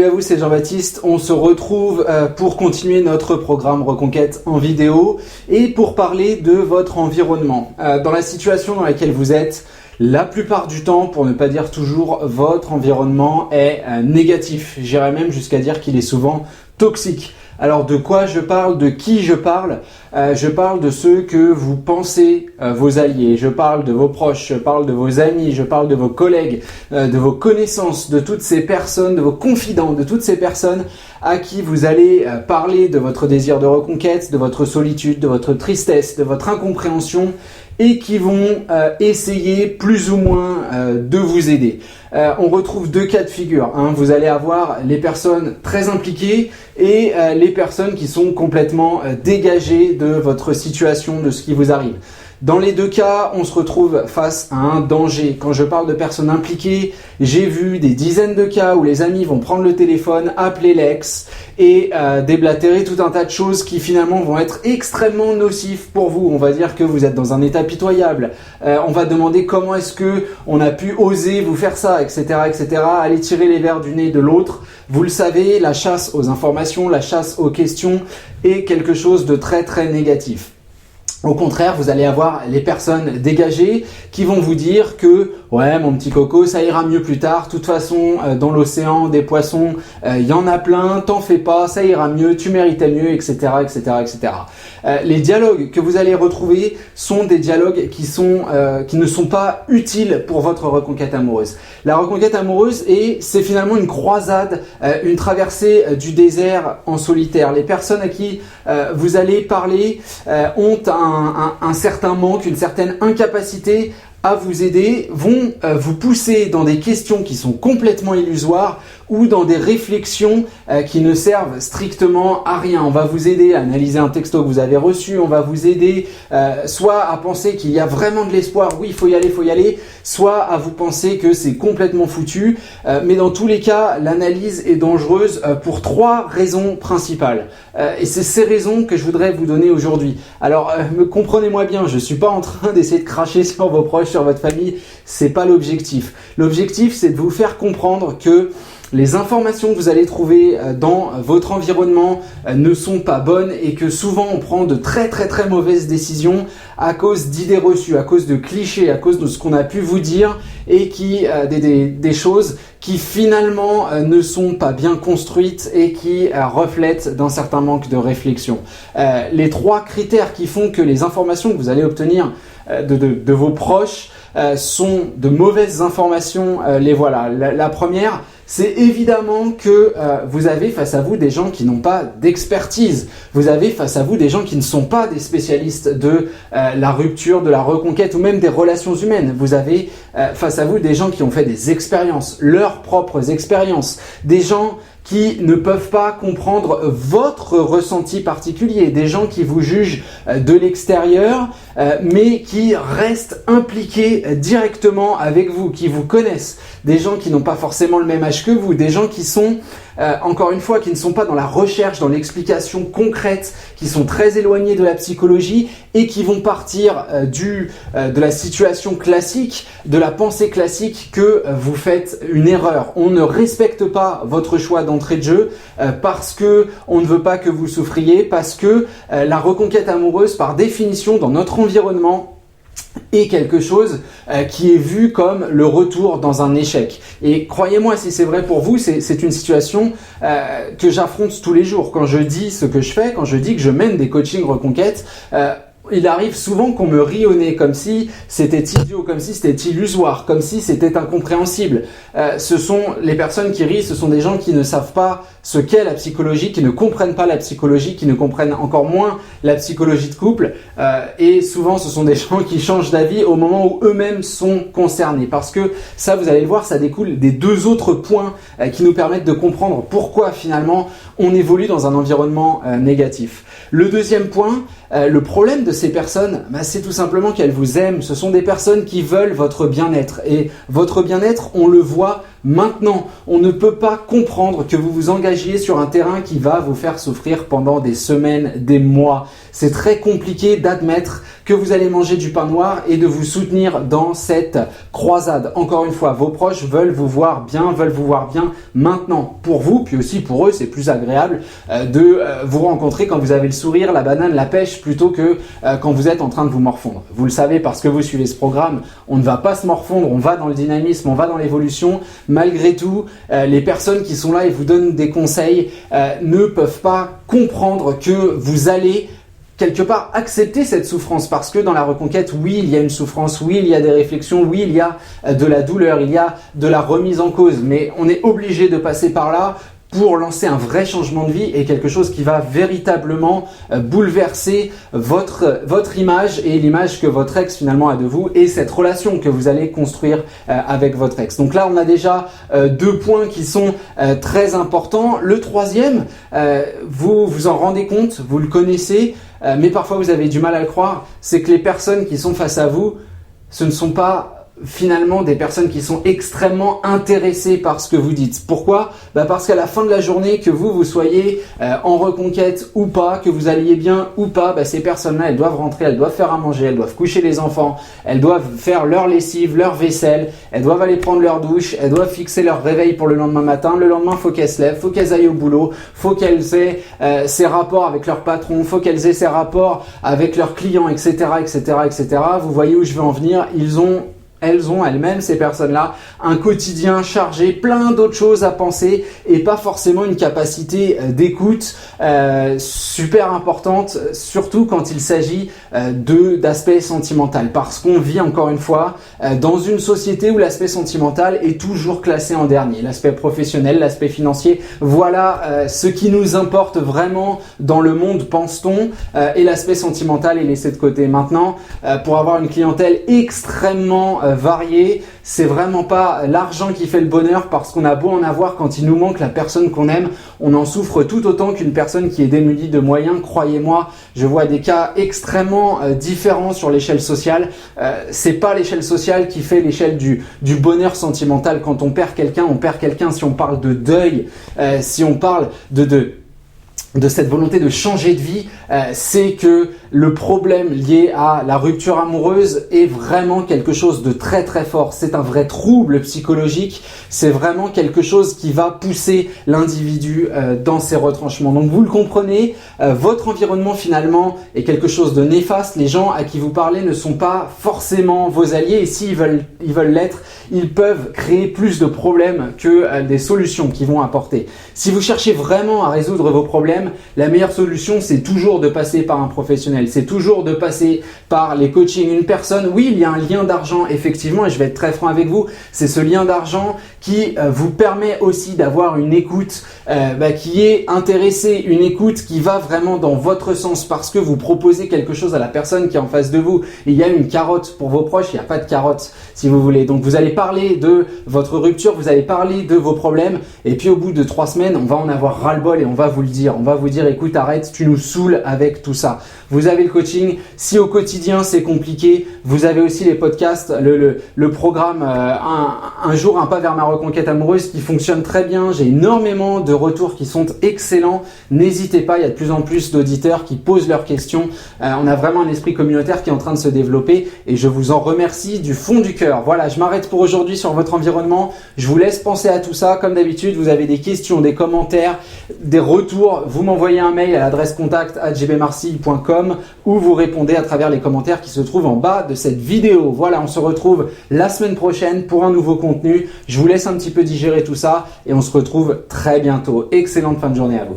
Salut à vous, c'est Jean-Baptiste. On se retrouve pour continuer notre programme Reconquête en vidéo et pour parler de votre environnement. Dans la situation dans laquelle vous êtes, la plupart du temps, pour ne pas dire toujours, votre environnement est négatif. J'irais même jusqu'à dire qu'il est souvent toxique. Alors de quoi je parle, de qui je parle? Je parle de ceux que vous pensez vos alliés, je parle de vos proches, je parle de vos amis, je parle de vos collègues, de vos connaissances, de toutes ces personnes, de vos confidents, de toutes ces personnes à qui vous allez parler de votre désir de reconquête, de votre solitude, de votre tristesse, de votre incompréhension et qui vont essayer plus ou moins de vous aider. On retrouve deux cas de figure. Vous allez avoir les personnes très impliquées et les personnes qui sont complètement dégagées de votre situation, de ce qui vous arrive. Dans les deux cas, on se retrouve face à un danger. Quand je parle de personnes impliquées, j'ai vu des dizaines de cas où les amis vont prendre le téléphone, appeler l'ex et déblatérer tout un tas de choses qui finalement vont être extrêmement nocifs pour vous. On va dire que vous êtes dans un état pitoyable. On va demander comment est-ce que on a pu oser vous faire ça, etc., etc. Aller tirer les verres du nez de l'autre. Vous le savez, la chasse aux informations, la chasse aux questions est quelque chose de très très négatif. Au contraire, vous allez avoir les personnes dégagées qui vont vous dire que « Ouais, mon petit coco, ça ira mieux plus tard. De toute façon, dans l'océan des poissons, il y en a plein. T'en fais pas, ça ira mieux, tu méritais mieux, etc., etc., etc. » Les dialogues que vous allez retrouver sont des dialogues qui ne sont pas utiles pour votre reconquête amoureuse. La reconquête amoureuse, c'est finalement une croisade, une traversée du désert en solitaire. Les personnes à qui vous allez parler ont un certain manque, une certaine incapacité à vous aider, vont vous pousser dans des questions qui sont complètement illusoires ou dans des réflexions qui ne servent strictement à rien. On va vous aider à analyser un texto que vous avez reçu, on va vous aider soit à penser qu'il y a vraiment de l'espoir, oui, il faut y aller, soit à vous penser que c'est complètement foutu. Mais dans tous les cas, l'analyse est dangereuse pour trois raisons principales. Et c'est ces raisons que je voudrais vous donner aujourd'hui. Alors, comprenez-moi bien, je ne suis pas en train d'essayer de cracher sur vos proches, sur votre famille, c'est pas l'objectif. L'objectif, c'est de vous faire comprendre que les informations que vous allez trouver dans votre environnement ne sont pas bonnes et que souvent on prend de très très très mauvaises décisions à cause d'idées reçues, à cause de clichés, à cause de ce qu'on a pu vous dire et des choses qui finalement ne sont pas bien construites et qui reflètent d'un certain manque de réflexion. Les trois critères qui font que les informations que vous allez obtenir de vos proches sont de mauvaises informations, les voilà. La première, c'est évidemment que vous avez face à vous des gens qui n'ont pas d'expertise. Vous avez face à vous des gens qui ne sont pas des spécialistes de la rupture, de la reconquête ou même des relations humaines. Vous avez face à vous des gens qui ont fait des expériences, leurs propres expériences, des gens qui ne peuvent pas comprendre votre ressenti particulier, des gens qui vous jugent de l'extérieur, mais qui restent impliqués directement avec vous, qui vous connaissent, des gens qui n'ont pas forcément le même âge que vous, des gens qui sont, encore une fois, qui ne sont pas dans la recherche, dans l'explication concrète, qui sont très éloignés de la psychologie et qui vont partir de la situation classique, de la pensée classique que vous faites une erreur. On ne respecte pas votre choix d'entrée de jeu parce que on ne veut pas que vous souffriez, parce que la reconquête amoureuse, par définition, dans notre environnement, est quelque chose qui est vu comme le retour dans un échec. Et croyez-moi, si c'est vrai pour vous, c'est une situation que j'affronte tous les jours. Quand je dis ce que je fais, quand je dis que je mène des coachings reconquête, il arrive souvent qu'on me rie au nez comme si c'était idiot, comme si c'était illusoire, comme si c'était incompréhensible. Ce sont les personnes qui rient, ce sont des gens qui ne savent pas ce qu'est la psychologie, qui ne comprennent pas la psychologie, qui ne comprennent encore moins la psychologie de couple. Et souvent, ce sont des gens qui changent d'avis au moment où eux-mêmes sont concernés. Parce que ça, vous allez le voir, ça découle des deux autres points qui nous permettent de comprendre pourquoi finalement on évolue dans un environnement négatif. Le deuxième point, le problème de ces personnes, c'est tout simplement qu'elles vous aiment. Ce sont des personnes qui veulent votre bien-être. Et votre bien-être, on le voit maintenant. On ne peut pas comprendre que vous vous engagez stagiez sur un terrain qui va vous faire souffrir pendant des semaines, des mois. C'est très compliqué d'admettre que vous allez manger du pain noir et de vous soutenir dans cette croisade. Encore une fois, vos proches veulent vous voir bien maintenant. Pour vous, puis aussi pour eux, c'est plus agréable de vous rencontrer quand vous avez le sourire, la banane, la pêche, plutôt que quand vous êtes en train de vous morfondre. Vous le savez parce que vous suivez ce programme, on ne va pas se morfondre, on va dans le dynamisme, on va dans l'évolution. Malgré tout, les personnes qui sont là et vous donnent des conseils ne peuvent pas comprendre que vous allez quelque part accepter cette souffrance, parce que dans la reconquête, oui, il y a une souffrance, oui, il y a des réflexions, oui, il y a de la douleur, il y a de la remise en cause, mais on est obligé de passer par là pour lancer un vrai changement de vie et quelque chose qui va véritablement bouleverser votre image et l'image que votre ex finalement a de vous et cette relation que vous allez construire avec votre ex. Donc là, on a déjà 2 points qui sont très importants. Le troisième, vous vous en rendez compte, vous le connaissez, mais parfois vous avez du mal à le croire, c'est que les personnes qui sont face à vous, ce ne sont pas finalement des personnes qui sont extrêmement intéressées par ce que vous dites. Pourquoi ? Parce qu'à la fin de la journée, que vous soyez en reconquête ou pas, que vous alliez bien ou pas, ces personnes-là, elles doivent rentrer, elles doivent faire à manger, elles doivent coucher les enfants, elles doivent faire leur lessive, leur vaisselle, elles doivent aller prendre leur douche, elles doivent fixer leur réveil pour le lendemain matin. Le lendemain, faut qu'elles se lèvent, faut qu'elles aillent au boulot, faut qu'elles aient ces rapports avec leur patron, faut qu'elles aient ces rapports avec leurs clients, etc., etc., etc. Vous voyez où je veux en venir. Elles ont elles-mêmes, ces personnes-là, un quotidien chargé, plein d'autres choses à penser et pas forcément une capacité d'écoute super importante, surtout quand il s'agit d'aspect sentimental. Parce qu'on vit, encore une fois, dans une société où l'aspect sentimental est toujours classé en dernier. L'aspect professionnel, l'aspect financier, voilà ce qui nous importe vraiment dans le monde, pense-t-on, et l'aspect sentimental est laissé de côté. Maintenant, pour avoir une clientèle extrêmement variée, c'est vraiment pas l'argent qui fait le bonheur, parce qu'on a beau en avoir, quand il nous manque la personne qu'on aime, on en souffre tout autant qu'une personne qui est démunie de moyens. Croyez-moi, je vois des cas extrêmement différents sur l'échelle sociale. C'est pas l'échelle sociale qui fait l'échelle du bonheur sentimental. Quand on perd quelqu'un, on perd quelqu'un. Si on parle de deuil, si on parle de cette volonté de changer de vie, c'est que le problème lié à la rupture amoureuse est vraiment quelque chose de très très fort. C'est un vrai trouble psychologique, c'est vraiment quelque chose qui va pousser l'individu dans ses retranchements. Donc vous le comprenez, votre environnement finalement est quelque chose de néfaste. Les gens à qui vous parlez ne sont pas forcément vos alliés, et s'ils veulent l'être, ils peuvent créer plus de problèmes que des solutions qu'ils vont apporter. Si vous cherchez vraiment à résoudre vos problèmes, la meilleure solution, c'est toujours de passer par un professionnel, c'est toujours de passer par les coachings. Une personne, oui, il y a un lien d'argent effectivement, et je vais être très franc avec vous, c'est ce lien d'argent qui vous permet aussi d'avoir une écoute qui est intéressée, une écoute qui va vraiment dans votre sens, parce que vous proposez quelque chose à la personne qui est en face de vous. Il y a une carotte pour vos proches, il n'y a pas de carotte si vous voulez. Donc vous allez parler de votre rupture, vous allez parler de vos problèmes, et puis au bout de 3 semaines, on va en avoir ras-le-bol et on va vous le dire. On va vous dire, écoute, arrête, tu nous saoules avec tout ça. Vous avez le coaching. Si au quotidien c'est compliqué, vous avez aussi les podcasts, le programme un jour, un pas vers ma reconquête amoureuse, qui fonctionne très bien. J'ai énormément de retours qui sont excellents. N'hésitez pas, il y a de plus en plus d'auditeurs qui posent leurs questions. On a vraiment un esprit communautaire qui est en train de se développer, et je vous en remercie du fond du cœur. Voilà, je m'arrête pour aujourd'hui sur votre environnement. Je vous laisse penser à tout ça. Comme d'habitude, vous avez des questions, des commentaires, des retours, vous m'envoyez un mail à l'adresse contact@gbmarcille.com ou vous répondez à travers les commentaires qui se trouvent en bas de cette vidéo. Voilà, on se retrouve la semaine prochaine pour un nouveau contenu. Je vous laisse un petit peu digérer tout ça et on se retrouve très bientôt. Excellente fin de journée à vous.